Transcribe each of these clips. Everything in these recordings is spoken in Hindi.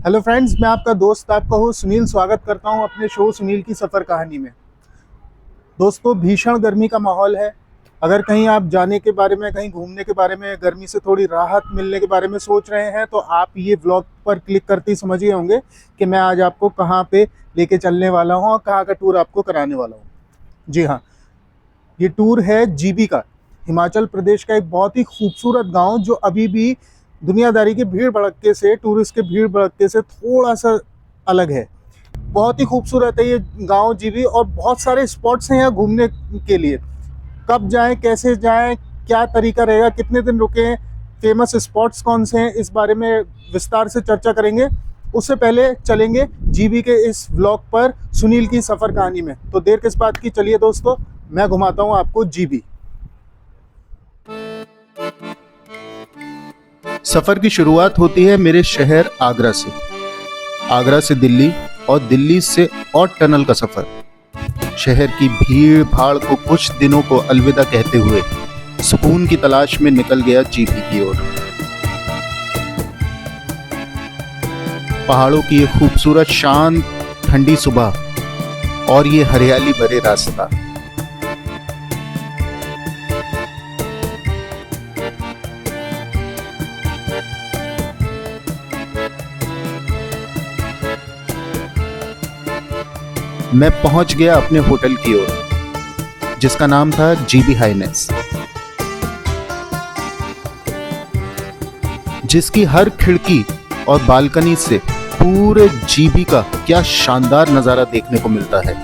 हेलो फ्रेंड्स, मैं आपका दोस्त आपका होस्ट सुनील स्वागत करता हूं अपने शो सुनील की सफ़र कहानी में। दोस्तों, भीषण गर्मी का माहौल है। अगर कहीं आप जाने के बारे में, कहीं घूमने के बारे में, गर्मी से थोड़ी राहत मिलने के बारे में सोच रहे हैं तो आप ये व्लॉग पर क्लिक करते ही समझ गए होंगे कि मैं आज आपको कहाँ पे लेके चलने वाला हूँ और कहाँ का टूर आपको कराने वाला हूँ। जी हाँ, ये टूर है जीबी का। हिमाचल प्रदेश का एक बहुत ही खूबसूरत गांव जो अभी भी दुनियादारी की भीड़ भड़क्के से, टूरिस्ट के भीड़ भड़क्के से थोड़ा सा अलग है। बहुत ही खूबसूरत है ये गांव जीबी और बहुत सारे स्पॉट्स हैं यहाँ घूमने के लिए। कब जाएं, कैसे जाएं, क्या तरीका रहेगा, कितने दिन रुकें, फेमस स्पॉट्स कौन से हैं, इस बारे में विस्तार से चर्चा करेंगे। उससे पहले चलेंगे जीबी के इस व्लॉग पर सुनील की सफ़र कहानी में। तो देर किस बात की, चलिए दोस्तों, मैं घुमाता हूँ आपको जीबी। सफ़र की शुरुआत होती है मेरे शहर आगरा से। आगरा से दिल्ली और दिल्ली से और टनल का सफ़र। शहर की भीड़ भाड़ को कुछ दिनों को अलविदा कहते हुए सुकून की तलाश में निकल गया जीबी की ओर। पहाड़ों की ये खूबसूरत शांत ठंडी सुबह और ये हरियाली भरे रास्ता। मैं पहुंच गया अपने होटल की ओर, जिसका नाम था जीबी हाईनेस, जिसकी हर खिड़की और बालकनी से पूरे जीबी का क्या शानदार नजारा देखने को मिलता है।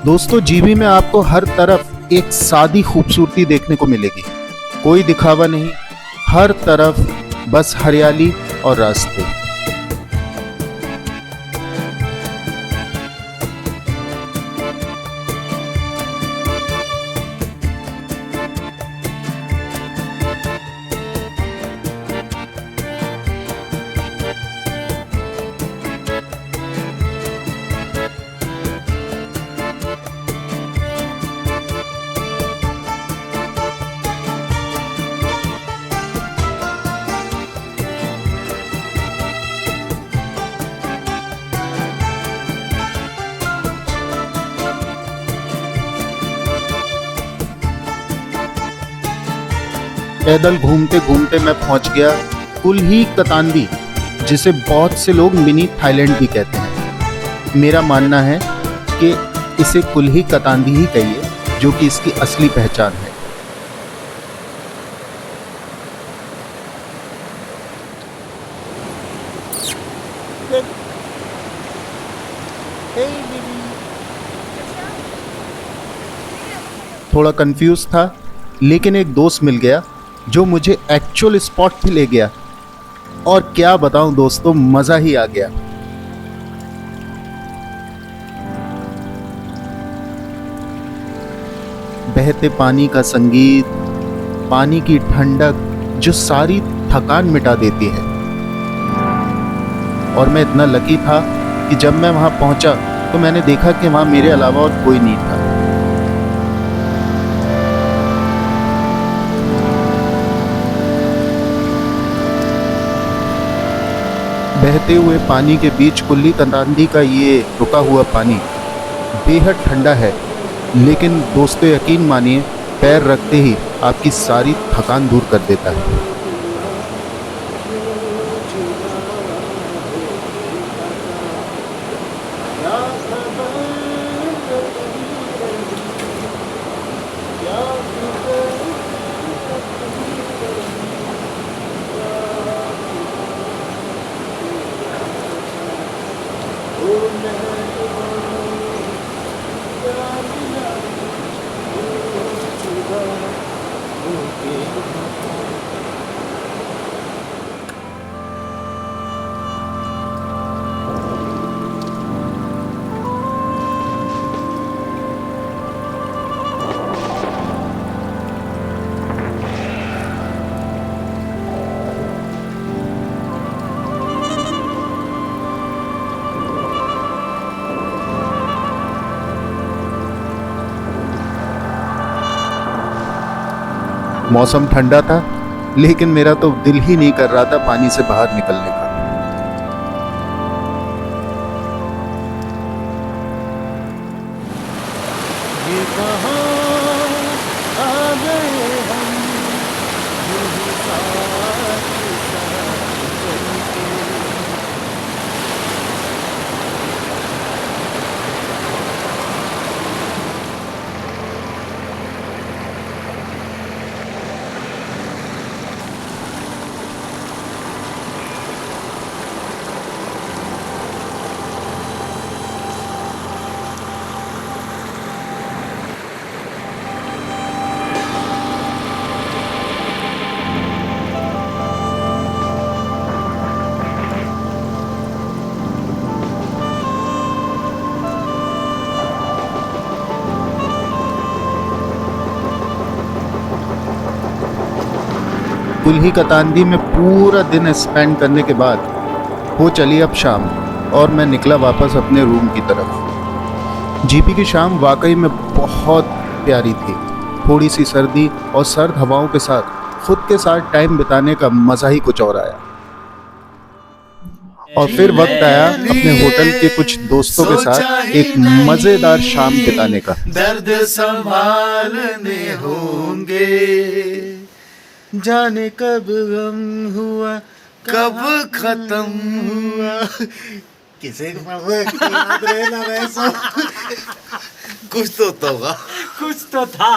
दोस्तों, जीबी में आपको हर तरफ एक सादी खूबसूरती देखने को मिलेगी। कोई दिखावा नहीं, हर तरफ बस हरियाली और रास्ते। पैदल घूमते घूमते मैं पहुंच गया कुल्ही कतांदी, जिसे बहुत से लोग मिनी थाईलैंड भी कहते हैं। मेरा मानना है कि इसे कुल्ही कतांदी ही कहिए, जो कि इसकी असली पहचान है। थोड़ा कंफ्यूज था, लेकिन एक दोस्त मिल गया जो मुझे एक्चुअल स्पॉट पे ले गया, और क्या बताऊं दोस्तों, मजा ही आ गया। बहते पानी का संगीत, पानी की ठंडक जो सारी थकान मिटा देती है। और मैं इतना लकी था कि जब मैं वहां पहुंचा तो मैंने देखा कि वहां मेरे अलावा और कोई नहीं था। बहते हुए पानी के बीच कुल्ली कतांदी का ये रुका हुआ पानी बेहद ठंडा है, लेकिन दोस्तों यकीन मानिए, पैर रखते ही आपकी सारी थकान दूर कर देता है। मौसम ठंडा था, लेकिन मेरा तो दिल ही नहीं कर रहा था पानी से बाहर निकलने का। ये कहाँ आ गए हम, यूं साथ साथ चलते। कुल्ही कतांदी में पूरा दिन स्पेंड करने के बाद हो चली अब शाम, और मैं निकला वापस अपने रूम की तरफ। जीपी की शाम वाकई में बहुत प्यारी थी। थोड़ी सी सर्दी और सर्द हवाओं के साथ खुद के साथ टाइम बिताने का मज़ा ही कुछ और आया। और फिर वक्त आया अपने होटल के कुछ दोस्तों के साथ एक मज़ेदार शाम बिताने का। दर्द संभालने होंगे, जाने कब गम हुआ, कब खत्म हुआ। किसे याद रहे ना वैसा। कुछ तो होगा, कुछ तो था,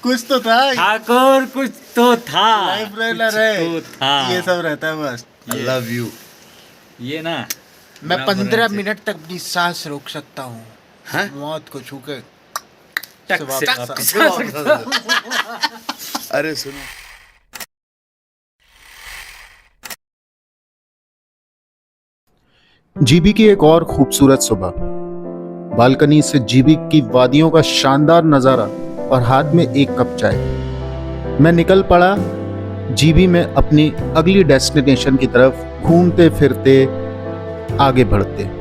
कुछ तो था ठाकुर, कुछ तो था, लाइफ रहना रहे, तो था। ये सब रहता है बस। I love you. ये ना मैं 15 मिनट तक अपनी सांस रोक सकता हूँ, हैं? मौत को छू के टक से वापस अरे सुनो, जीबी की एक और खूबसूरत सुबह। बालकनी से जीबी की वादियों का शानदार नजारा और हाथ में एक कप चाय। मैं निकल पड़ा जीबी में अपनी अगली डेस्टिनेशन की तरफ, घूमते फिरते आगे बढ़ते।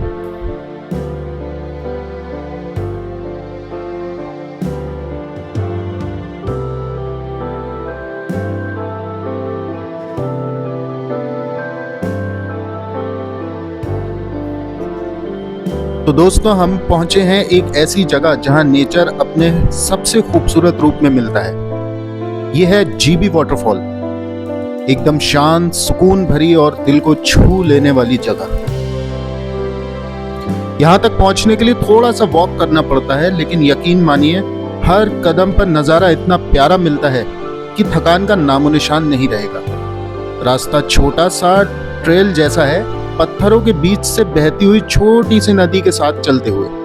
तो दोस्तों, हम पहुंचे हैं एक ऐसी जगह जहां नेचर अपने सबसे खूबसूरत रूप में मिलता है। यह है जीबी वाटरफॉल। एकदम शांत, सुकून भरी और दिल को छू लेने वाली जगह। यहां तक पहुंचने के लिए थोड़ा सा वॉक करना पड़ता है, लेकिन यकीन मानिए हर कदम पर नजारा इतना प्यारा मिलता है कि थकान का नामो निशान नहीं रहेगा। रास्ता छोटा सा ट्रेल जैसा है, पत्थरों के बीच से बहती हुई छोटी सी नदी के साथ चलते हुए।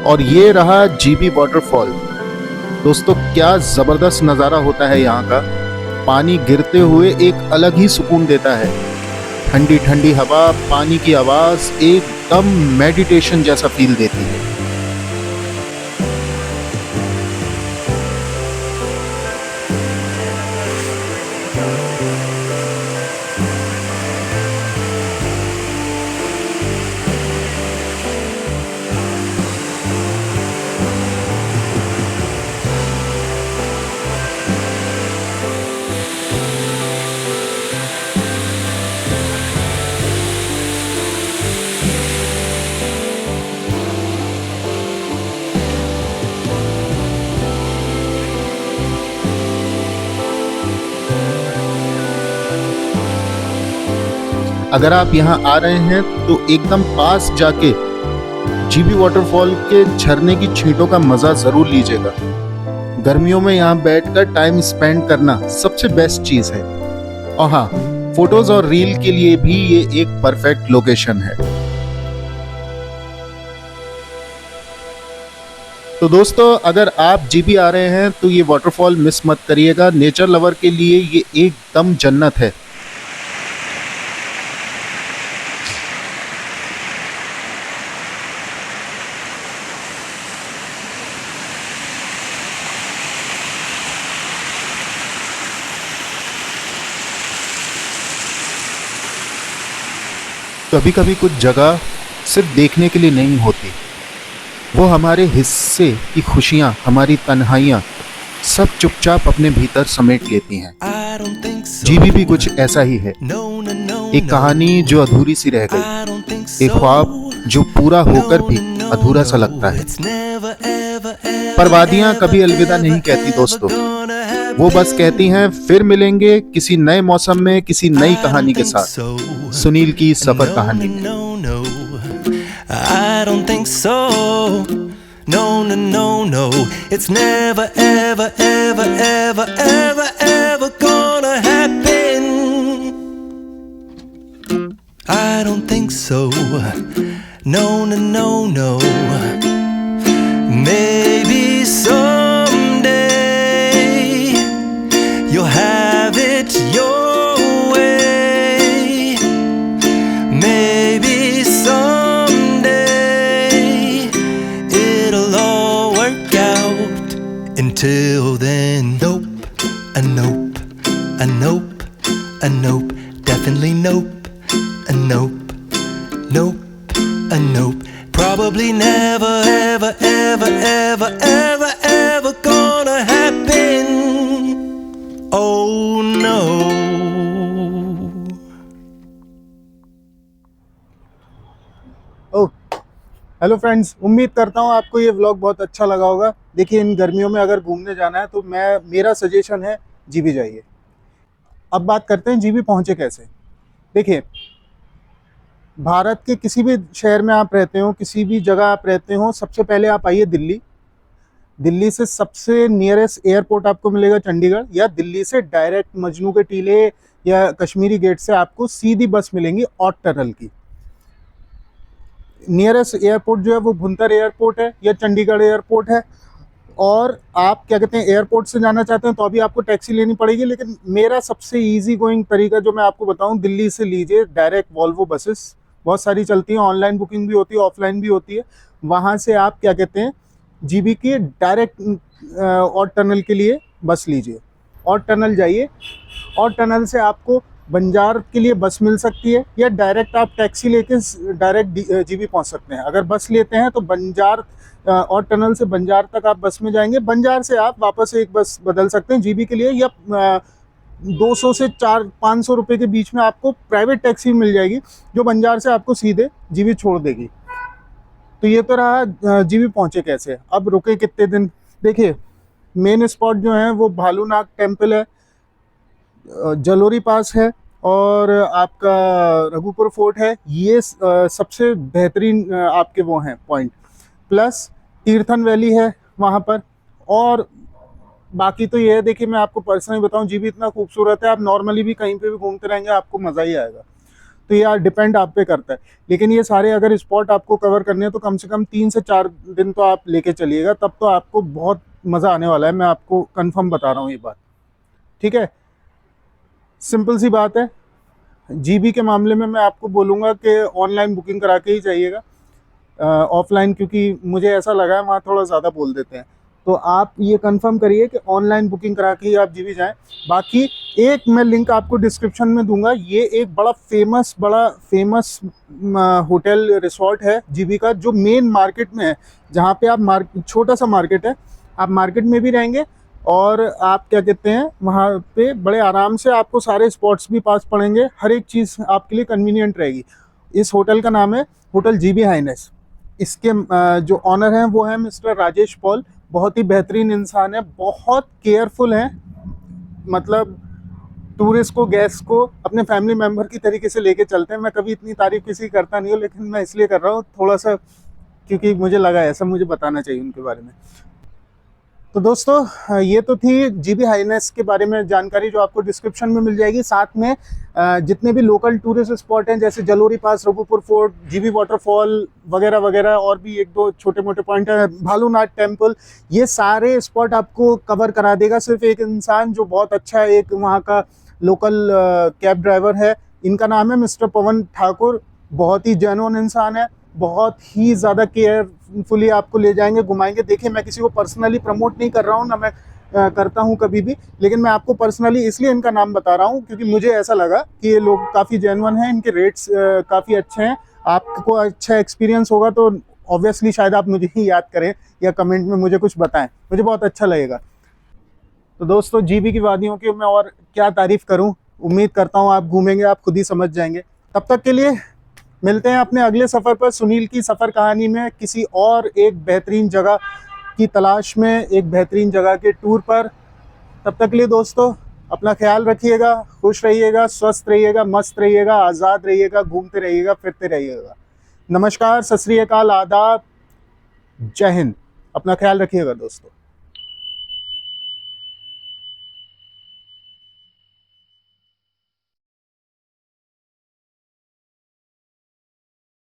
और ये रहा जीबी वाटरफॉल। दोस्तों, क्या जबरदस्त नज़ारा होता है यहाँ का। पानी गिरते हुए एक अलग ही सुकून देता है। ठंडी ठंडी हवा, पानी की आवाज़ एकदम मेडिटेशन जैसा फील देती है। अगर आप यहाँ आ रहे हैं तो एकदम पास जाके जीबी वाटरफॉल के झरने की छींटों का मजा जरूर लीजिएगा। गर्मियों में यहाँ बैठकर टाइम स्पेंड करना सबसे बेस्ट चीज है। और हाँ, फोटोज और रील के लिए भी ये एक परफेक्ट लोकेशन है। तो दोस्तों अगर आप जीबी आ रहे हैं तो ये वाटरफॉल मिस मत करिएगा। नेचर लवर के लिए ये एकदम जन्नत है। कभी कभी कुछ जगह सिर्फ देखने के लिए नहीं होती, वो हमारे हिस्से की खुशियाँ, हमारी तन्हाइयाँ सब चुपचाप अपने भीतर समेट लेती हैं। जीबी भी कुछ ऐसा ही है, एक कहानी जो अधूरी सी रह गई, एक ख्वाब जो पूरा होकर भी अधूरा सा लगता है। पर वादियाँ कभी अलविदा नहीं कहती दोस्तों, वो बस कहती हैं फिर मिलेंगे किसी नए मौसम में, किसी नई कहानी के साथ। सुनील की सफर कहानी में। I don't think so. No, no, no, no. It's never, ever, ever, ever, ever, ever gonna happen. I don't think so. No, no, no, no. Maybe someday you'll have it your way. Maybe until then, nope, a nope, a nope, a nope, definitely nope, a nope, nope, a nope, probably never, ever, ever, ever, ever, ever gonna happen. Oh no. Oh hello friends, उम्मीद करता हूँ आपको ये व्लॉग बहुत अच्छा लगा होगा। देखिए इन गर्मियों में अगर घूमने जाना है तो मेरा सजेशन है जीबी जाइए। अब बात करते हैं जीबी पहुँचे कैसे। देखिए भारत के किसी भी शहर में आप रहते हो, किसी भी जगह आप रहते हो, सबसे पहले आप आइए दिल्ली। दिल्ली से सबसे नियरेस्ट एयरपोर्ट आपको मिलेगा चंडीगढ़, या दिल्ली से डायरेक्ट मजनू के टीले या कश्मीरी गेट से आपको सीधी बस मिलेंगी ऑट टनल की। नियरेस्ट एयरपोर्ट जो है वो भुंतर एयरपोर्ट है या चंडीगढ़ एयरपोर्ट है। और आप क्या कहते हैं एयरपोर्ट से जाना चाहते हैं तो अभी आपको टैक्सी लेनी पड़ेगी, लेकिन मेरा सबसे इजी गोइंग तरीका जो मैं आपको बताऊं, दिल्ली से लीजिए डायरेक्ट वॉल्वो बसेस, बहुत सारी चलती हैं, ऑनलाइन बुकिंग भी होती है, ऑफलाइन भी होती है। वहाँ से आप क्या कहते हैं जीबी की डायरेक्ट ऑट टनल के लिए बस लीजिए, ऑट टनल जाइए। ऑट टनल से आपको बंजार के लिए बस मिल सकती है, या डायरेक्ट आप टैक्सी लेके डायरेक्ट जीबी पहुंच सकते हैं। अगर बस लेते हैं तो बंजार और टनल से बंजार तक आप बस में जाएंगे, बंजार से आप वापस एक बस बदल सकते हैं जीबी के लिए, या 200 से 500 रुपये के बीच में आपको प्राइवेट टैक्सी मिल जाएगी जो बंजार से आपको सीधे जीबी छोड़ देगी। तो ये तो रहा जीबी पहुँचे कैसे। अब रुके कितने दिन। देखिए मेन स्पॉट जो है वो भालूनाग टेम्पल है, जलोरी पास है, और आपका रघुपुर फोर्ट है। ये सबसे बेहतरीन आपके वो हैं पॉइंट, प्लस तीर्थन वैली है वहाँ पर। और बाकी तो ये है, देखिए मैं आपको पर्सनली बताऊं, जीबी इतना खूबसूरत है, आप नॉर्मली भी कहीं पे भी घूमते रहेंगे आपको मज़ा ही आएगा। तो ये डिपेंड आप पे करता है, लेकिन ये सारे अगर स्पॉट आपको कवर करने हैं तो कम से कम 3 से 4 दिन तो आप लेके चलिएगा, तब तो आपको बहुत मज़ा आने वाला है। मैं आपको कंफर्म बता रहा हूँ ये बात, ठीक है। सिंपल सी बात है। जीबी के मामले में मैं आपको बोलूँगा कि ऑनलाइन बुकिंग करा के ही जाइएगा, ऑफलाइन क्योंकि मुझे ऐसा लगा है वहाँ थोड़ा ज़्यादा बोल देते हैं। तो आप ये कंफर्म करिए कि ऑनलाइन बुकिंग करा के ही आप जीबी जाएं। बाकी एक मैं लिंक आपको डिस्क्रिप्शन में दूंगा, ये एक बड़ा फेमस होटल रिसोर्ट है जीबी का, जो मेन मार्केट में है, जहाँ पे आप छोटा सा मार्केट है, आप मार्केट में भी रहेंगे और आप क्या कहते हैं वहाँ पे बड़े आराम से आपको सारे स्पॉट्स भी पास पड़ेंगे, हर एक चीज़ आपके लिए कन्वीनियंट रहेगी। इस होटल का नाम है होटल जीबी हाइनेस। इसके जो ऑनर हैं वो हैं मिस्टर राजेश पॉल, बहुत ही बेहतरीन इंसान है, बहुत केयरफुल हैं, मतलब टूरिस्ट को, गेस्ट को अपने फैमिली मेम्बर की तरीके से लेके चलते हैं। मैं कभी इतनी तारीफ किसी की करता नहीं हूँ, लेकिन मैं इसलिए कर रहा हूँ थोड़ा सा, क्योंकि मुझे लगा ऐसा मुझे बताना चाहिए उनके बारे में। तो दोस्तों ये तो थी जीबी हाईनेस के बारे में जानकारी, जो आपको डिस्क्रिप्शन में मिल जाएगी। साथ में जितने भी लोकल टूरिस्ट स्पॉट हैं जैसे जलोरी पास, रघुपुर फोर्ट, जीबी वाटरफॉल वगैरह वगैरह, और भी एक दो छोटे मोटे पॉइंट हैं, भालूनाथ टेम्पल, ये सारे स्पॉट आपको कवर करा देगा सिर्फ एक इंसान जो बहुत अच्छा है, एक वहाँ का लोकल कैब ड्राइवर है। इनका नाम है मिस्टर पवन ठाकुर। बहुत ही जेन्युइन इंसान है, बहुत ही ज़्यादा केयरफुली आपको ले जाएंगे, घुमाएंगे। देखिए, मैं किसी को पर्सनली प्रमोट नहीं कर रहा हूँ, ना मैं करता हूँ कभी भी, लेकिन मैं आपको पर्सनली इसलिए इनका नाम बता रहा हूँ क्योंकि मुझे ऐसा लगा कि ये लोग काफ़ी जेन्युइन हैं, इनके रेट्स काफ़ी अच्छे हैं। आपको अच्छा एक्सपीरियंस होगा तो ऑब्वियसली शायद आप मुझे ही याद करें या कमेंट में मुझे कुछ बताएं, मुझे बहुत अच्छा लगेगा। तो दोस्तों, जीबी की वादियों की मैं और क्या तारीफ़ करूँ। उम्मीद करता हूँ आप घूमेंगे, आप खुद ही समझ जाएंगे। तब तक के लिए मिलते हैं अपने अगले सफ़र पर, सुनील की सफ़र कहानी में, किसी और एक बेहतरीन जगह की तलाश में, एक बेहतरीन जगह के टूर पर। तब तक के लिए दोस्तों अपना ख्याल रखिएगा, खुश रहिएगा, स्वस्थ रहिएगा, मस्त रहिएगा, आज़ाद रहिएगा, घूमते रहिएगा, फिरते रहिएगा। नमस्कार, सत श्री अकाल, आदाब, जय हिंद। अपना ख्याल रखिएगा दोस्तों।